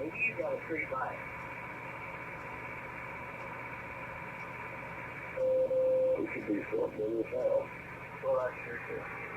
Maybe you got a free bike. We should be sorting in this house. Well, that's sure too.